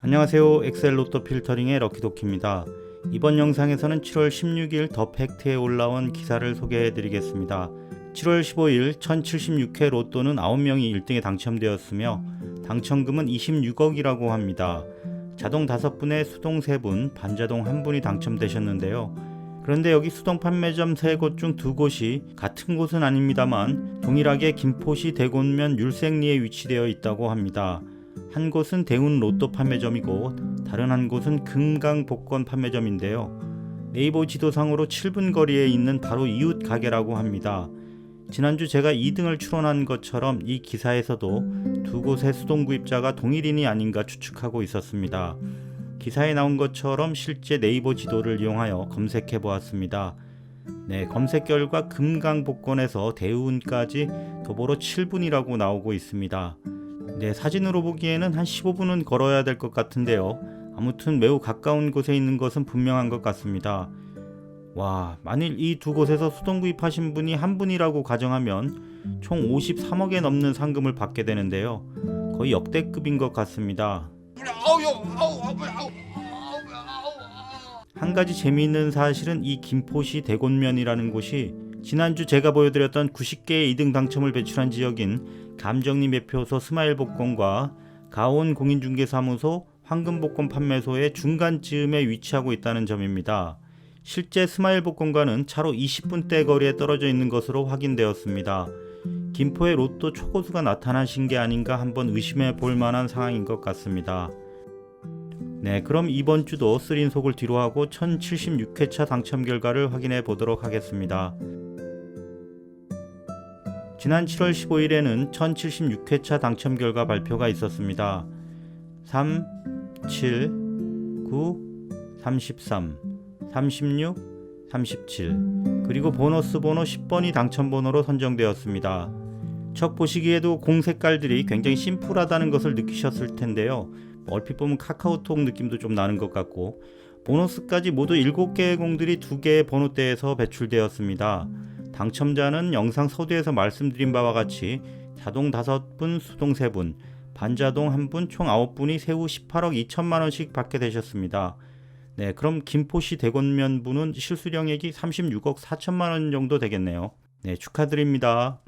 안녕하세요. 엑셀 로또 필터링의 럭키도키입니다. 이번 영상에서는 7월 16일 더 팩트에 올라온 기사를 소개해 드리겠습니다. 7월 15일 1076회 로또는 9명이 1등에 당첨되었으며 당첨금은 26억이라고 합니다. 자동 5분에 수동 3분, 반자동 1분이 당첨되셨는데요. 그런데 여기 수동 판매점 3곳 중 2곳이 같은 곳은 아닙니다만 동일하게 김포시 대곤면 율생리에 위치되어 있다고 합니다. 한 곳은 대운 로또 판매점이고 다른 한 곳은 금강 복권 판매점인데요. 네이버 지도상으로 7분 거리에 있는 바로 이웃 가게라고 합니다. 지난주 제가 2등을 추론한 것처럼 이 기사에서도 두 곳의 수동 구입자가 동일인이 아닌가 추측하고 있었습니다. 기사에 나온 것처럼 실제 네이버 지도를 이용하여 검색해 보았습니다. 검색 결과 금강 복권에서 대운까지 도보로 7분이라고 나오고 있습니다. 사진으로 보기에는 한 15분은 걸어야 될 것 같은데요. 아무튼 매우 가까운 곳에 있는 것은 분명한 것 같습니다. 만일 이 두 곳에서 수동 구입하신 분이 한 분이라고 가정하면 총 53억에 넘는 상금을 받게 되는데요. 거의 역대급인 것 같습니다. 한 가지 재미있는 사실은 이 김포시 대곤면이라는 곳이 지난주 제가 보여드렸던 90개의 2등 당첨을 배출한 지역인 감정리 매표소 스마일복권과 가온 공인중개사무소 황금복권 판매소의 중간쯤에 위치하고 있다는 점입니다. 실제 스마일복권과는 차로 20분대 거리에 떨어져 있는 것으로 확인되었습니다. 김포에 로또 초고수가 나타나신 게 아닌가 한번 의심해 볼 만한 상황인 것 같습니다. 그럼 이번 주도 쓰린 속을 뒤로 하고 1076회차 당첨 결과를 확인해 보도록 하겠습니다. 지난 7월 15일에는 1076회차 당첨 결과 발표가 있었습니다. 3, 7, 9, 33, 36, 37 그리고 보너스 번호 10번이 당첨 번호로 선정되었습니다. 첫 보시기에도 공 색깔들이 굉장히 심플하다는 것을 느끼셨을 텐데요. 얼핏 보면 카카오톡 느낌도 좀 나는 것 같고 보너스까지 모두 7개의 공들이 2개의 번호대에서 배출되었습니다. 당첨자는 영상 서두에서 말씀드린 바와 같이 자동 5분, 수동 3분, 반자동 1분 총 9분이 세후 18억 2천만원씩 받게 되셨습니다. 그럼 김포시 대곤면 분은 실수령액이 36억 4천만원 정도 되겠네요. 축하드립니다.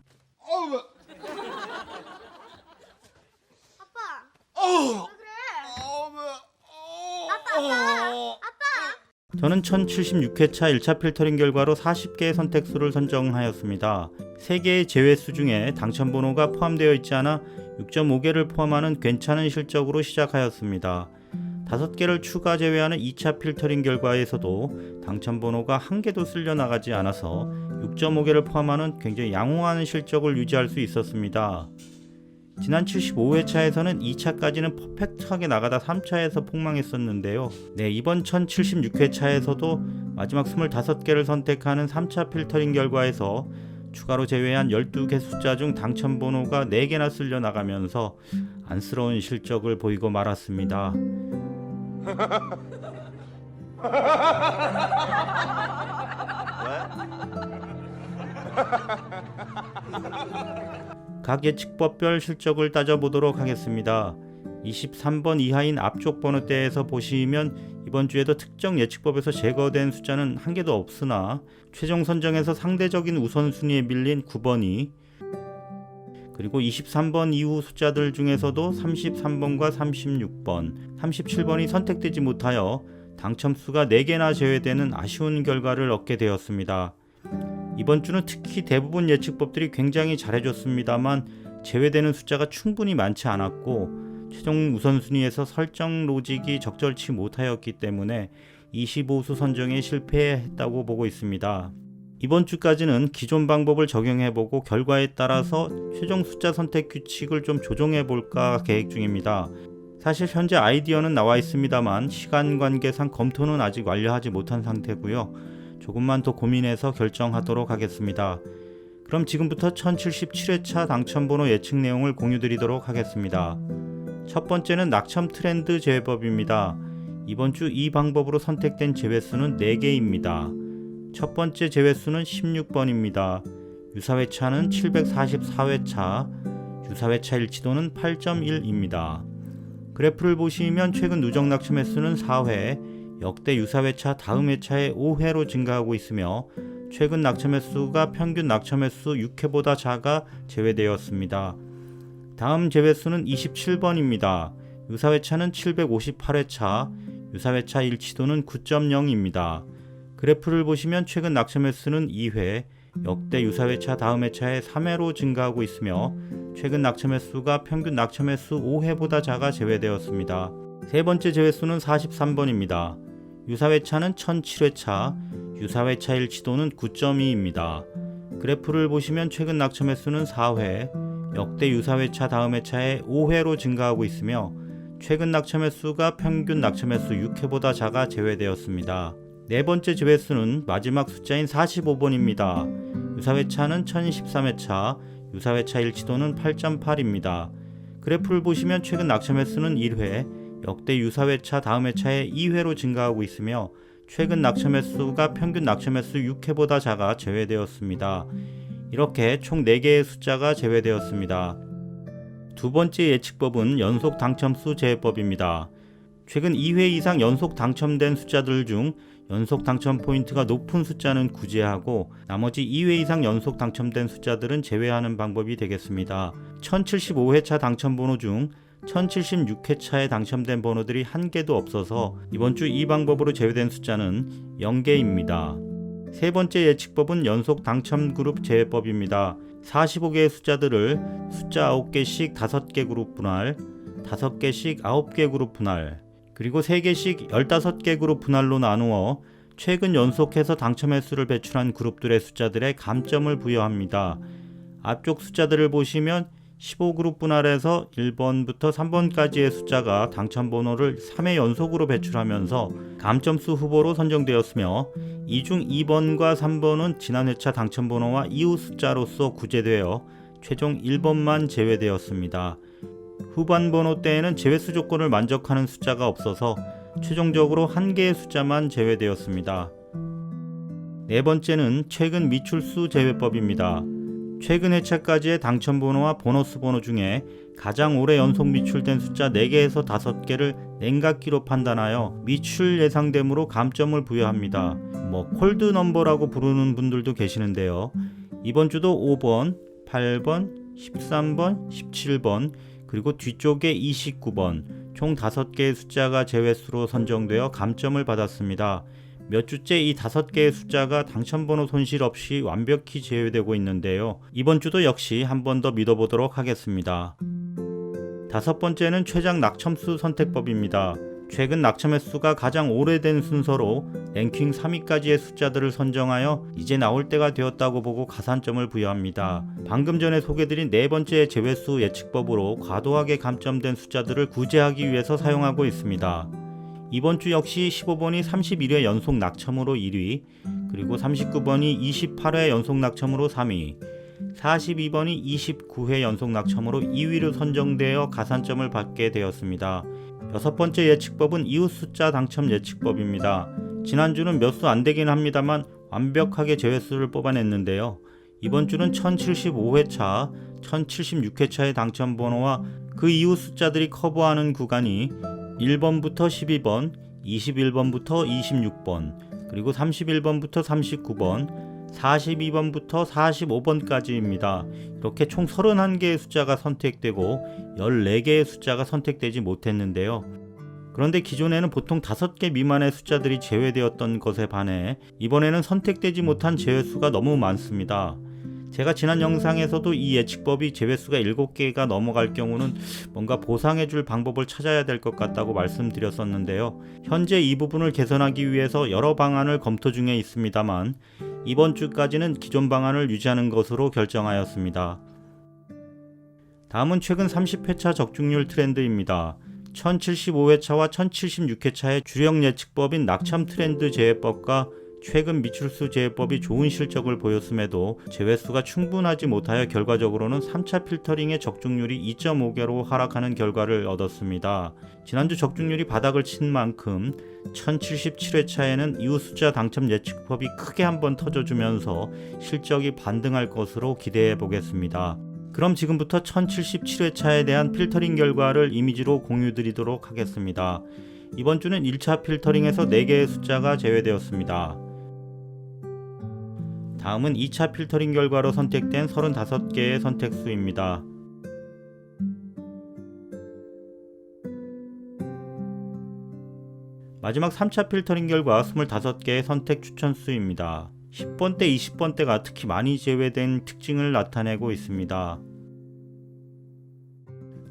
아빠. 왜 그래? 아빠. 저는 1076회차 1차 필터링 결과로 40개의 선택수를 선정하였습니다. 3개의 제외수 중에 당첨번호가 포함되어 있지 않아 6.5개를 포함하는 괜찮은 실적으로 시작하였습니다. 5개를 추가 제외하는 2차 필터링 결과에서도 당첨번호가 1개도 쓸려나가지 않아서 6.5개를 포함하는 굉장히 양호한 실적을 유지할 수 있었습니다. 지난 75회차에서는 2차까지는 퍼펙트하게 나가다 3차에서 폭망했었는데요. 이번 1076회차에서도 마지막 25개를 선택하는 3차 필터링 결과에서 추가로 제외한 12개 숫자 중 당첨번호가 4개나 쓸려 나가면서 안쓰러운 실적을 보이고 말았습니다. 각 예측법별 실적을 따져보도록 하겠습니다. 23번 이하인 앞쪽 번호대에서 보시면 이번 주에도 특정 예측법에서 제거된 숫자는 한 개도 없으나 최종 선정에서 상대적인 우선순위에 밀린 9번이 그리고 23번 이후 숫자들 중에서도 33번과 36번, 37번이 선택되지 못하여 당첨수가 4개나 제외되는 아쉬운 결과를 얻게 되었습니다. 이번 주는 특히 대부분 예측법들이 굉장히 잘해줬습니다만 제외되는 숫자가 충분히 많지 않았고 최종 우선순위에서 설정 로직이 적절치 못하였기 때문에 25수 선정에 실패했다고 보고 있습니다. 이번 주까지는 기존 방법을 적용해보고 결과에 따라서 최종 숫자 선택 규칙을 좀 조정해볼까 계획 중입니다. 사실 현재 아이디어는 나와 있습니다만 시간 관계상 검토는 아직 완료하지 못한 상태고요. 조금만 더 고민해서 결정하도록 하겠습니다. 그럼 지금부터 1077회차 당첨번호 예측 내용을 공유드리도록 하겠습니다. 첫 번째는 낙첨 트렌드 제외법입니다. 이번 주 이 방법으로 선택된 제외수는 4개입니다. 첫 번째 제외수는 16번입니다. 유사회차는 744회차, 유사회차 일치도는 8.1입니다. 그래프를 보시면 최근 누적 낙첨 횟수는 4회, 역대 유사 회차 다음 회차에 5회로 증가하고 있으며 최근 낙첨 횟수가 평균 낙첨 횟수 6회보다 작아 제외되었습니다. 다음 제외수는 27번입니다. 유사 회차는 758회차, 유사 회차 일치도는 9.0입니다. 그래프를 보시면 최근 낙첨 횟수는 2회, 역대 유사 회차 다음 회차에 3회로 증가하고 있으며 최근 낙첨 횟수가 평균 낙첨 횟수 5회보다 작아 제외되었습니다. 세 번째 제외수는 43번입니다. 유사 회차는 1007회차, 유사 회차 일치도는 9.2입니다. 그래프를 보시면 최근 낙첨 횟수는 4회, 역대 유사 회차 다음 회차에 5회로 증가하고 있으며 최근 낙첨 횟수가 평균 낙첨 횟수 6회보다 작아 제외되었습니다. 네 번째 제외수는 마지막 숫자인 45번입니다. 유사 회차는 1013회차, 유사 회차 일치도는 8.8입니다. 그래프를 보시면 최근 낙첨 횟수는 1회, 역대 유사 회차 다음 회차에 2회로 증가하고 있으며 최근 낙첨 횟수가 평균 낙첨 횟수 6회보다 작아 제외되었습니다. 이렇게 총 4개의 숫자가 제외되었습니다. 두 번째 예측법은 연속 당첨수 제외법입니다. 최근 2회 이상 연속 당첨된 숫자들 중 연속 당첨 포인트가 높은 숫자는 구제하고 나머지 2회 이상 연속 당첨된 숫자들은 제외하는 방법이 되겠습니다. 1075회차 당첨 번호 중 1076회차에 당첨된 번호들이 한 개도 없어서 이번 주 이 방법으로 제외된 숫자는 0개입니다. 세 번째 예측법은 연속 당첨 그룹 제외법입니다. 45개의 숫자들을 숫자 9개씩 5개 그룹 분할, 5개씩 9개 그룹 분할, 그리고 3개씩 15개 그룹 분할로 나누어 최근 연속해서 당첨 횟수를 배출한 그룹들의 숫자들의 감점을 부여합니다. 앞쪽 숫자들을 보시면 15그룹 분할해서 1번부터 3번까지의 숫자가 당첨 번호를 3회 연속으로 배출하면서 감점수 후보로 선정되었으며 이 중 2번과 3번은 지난 회차 당첨 번호와 이후 숫자로서 구제되어 최종 1번만 제외되었습니다. 후반 번호 때에는 제외수 조건을 만족하는 숫자가 없어서 최종적으로 한 개의 숫자만 제외되었습니다. 네 번째는 최근 미출수 제외법입니다. 최근 회차까지의 당첨 번호와 보너스 번호 중에 가장 오래 연속 미출된 숫자 4개에서 5개를 냉각기로 판단하여 미출 예상됨으로 감점을 부여합니다. 콜드 넘버라고 부르는 분들도 계시는데요. 이번 주도 5번, 8번, 13번, 17번, 그리고 뒤쪽에 29번, 총 5개의 숫자가 제외수로 선정되어 감점을 받았습니다. 몇 주째 이 5개의 숫자가 당첨번호 손실 없이 완벽히 제외되고 있는데요. 이번 주도 역시 한 번 더 믿어보도록 하겠습니다. 다섯 번째는 최장 낙첨수 선택법입니다. 최근 낙첨 횟수가 가장 오래된 순서로 랭킹 3위까지의 숫자들을 선정하여 이제 나올 때가 되었다고 보고 가산점을 부여합니다. 방금 전에 소개드린 네 번째 제외수 예측법으로 과도하게 감점된 숫자들을 구제하기 위해서 사용하고 있습니다. 이번 주 역시 15번이 31회 연속 낙첨으로 1위, 그리고 39번이 28회 연속 낙첨으로 3위, 42번이 29회 연속 낙첨으로 2위로 선정되어 가산점을 받게 되었습니다. 여섯 번째 예측법은 이웃 숫자 당첨 예측법입니다. 지난주는 몇 수 안 되긴 합니다만 완벽하게 제외수를 뽑아냈는데요. 이번 주는 1075회차, 1076회차의 당첨 번호와 그 이웃 숫자들이 커버하는 구간이 1번부터 12번, 21번부터 26번, 그리고 31번부터 39번, 42번부터 45번까지입니다. 이렇게 총 31개의 숫자가 선택되고 14개의 숫자가 선택되지 못했는데요. 그런데 기존에는 보통 5개 미만의 숫자들이 제외되었던 것에 반해 이번에는 선택되지 못한 제외수가 너무 많습니다. 제가 지난 영상에서도 이 예측법이 제외수가 7개가 넘어갈 경우는 뭔가 보상해줄 방법을 찾아야 될 것 같다고 말씀드렸었는데요. 현재 이 부분을 개선하기 위해서 여러 방안을 검토 중에 있습니다만 이번 주까지는 기존 방안을 유지하는 것으로 결정하였습니다. 다음은 최근 30회차 적중률 트렌드입니다. 1075회차와 1076회차의 주력 예측법인 낙첨 트렌드 제외법과 최근 미출수 제외법이 좋은 실적을 보였음에도 제외수가 충분하지 못하여 결과적으로는 3차 필터링의 적중률이 2.5개로 하락하는 결과를 얻었습니다. 지난주 적중률이 바닥을 친 만큼 1077회차에는 이후 숫자 당첨 예측법이 크게 한번 터져주면서 실적이 반등할 것으로 기대해 보겠습니다. 그럼 지금부터 1077회차에 대한 필터링 결과를 이미지로 공유드리도록 하겠습니다. 이번 주는 1차 필터링에서 4개의 숫자가 제외되었습니다. 다음은 2차 필터링 결과로 선택된 35개의 선택수입니다. 마지막 3차 필터링 결과 25개의 선택 추천수입니다. 10번대, 20번대가 특히 많이 제외된 특징을 나타내고 있습니다.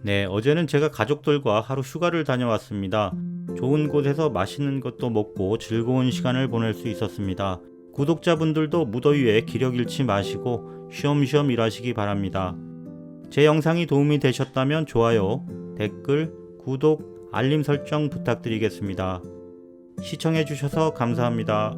네, 어제는 제가 가족들과 하루 휴가를 다녀왔습니다. 좋은 곳에서 맛있는 것도 먹고 즐거운 시간을 보낼 수 있었습니다. 구독자분들도 무더위에 기력 잃지 마시고 쉬엄쉬엄 일하시기 바랍니다. 제 영상이 도움이 되셨다면 좋아요, 댓글, 구독, 알림 설정 부탁드리겠습니다. 시청해주셔서 감사합니다.